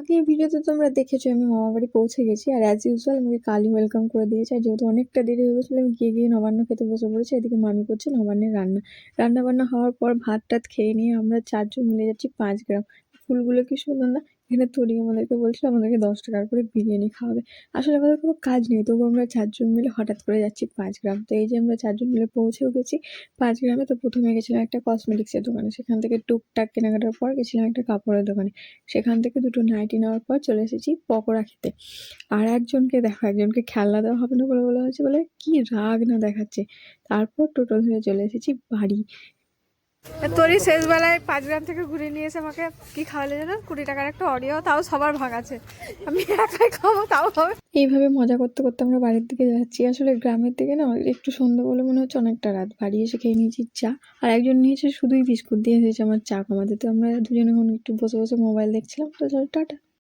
আজকের ভিডিওতে তোমরা দেখেছো আমি মামা বাড়ি পৌঁছে গেছি, আর অ্যাজ ইউজুয়াল আমাকে কালই ওয়েলকাম করে দিয়েছে। আর যেহেতু অনেকটা দেরি হয়ে গেছিলো, আমি গিয়ে নবান্ন খেতে বসে পড়েছি। এদিকে মামি করছে নবান্নের রান্না বান্না হওয়ার পর ভাত টাত খেয়ে নিয়ে আমরা 4 জন মিলে যাচ্ছি 5 গ্রাম। ফুলগুলো কি সুন্দর না! এখানে তরি আমাদেরকে বলছিল আমাদেরকে 10 টাকার করে বিরিয়ানি খাওয়াবে। আসলে আমাদের কোনো কাজ নেই, তবু আমরা 4 জন মিলে হঠাৎ করে যাচ্ছি 5 গ্রাম। তো এই যে আমরা 4 জন মিলে পৌঁছেও গেছি 5 গ্রামে। তো প্রথমে গেছিলাম একটা কসমেটিক্সের দোকানে, সেখান থেকে টুকটাক কেনাকাটার পর গেছিলাম একটা কাপড়ের দোকানে, সেখান থেকে 2টো নাইটি নেওয়ার পর চলে এসেছি পকোড়া খেতে। আর একজনকে খেলনা দেওয়া হবে না বলে বলা হয়েছে বলে কি রাগ না দেখাচ্ছে। তারপর টোটো ধরে চলে এসেছি বাড়ি। তোরই শেষ বেলায় 5 গ্রাম থেকে ঘুরে নিয়ে এসে আমাকে কি খাওয়ালে যেন, 20 টাকার একটা অডিও, তাও সবার ভাগ আছে, আমি একাই খাবো তাও হবে। এইভাবে মজা করতে করতে আমরা বাড়ির দিকে যাচ্ছি। আসলে গ্রামের দিকে না একটু সন্ধ্যা বলে মনে হচ্ছে অনেকটা রাত। বাড়ি এসে খেয়ে নিয়েছি চা, আর একজন নিয়েছে শুধুই বিস্কুট দিয়ে এসেছে আমার চা কমাতে। তো আমরা দুজনে এখন একটু বসে বসে মোবাইল দেখছিলাম। তো চল টাটা।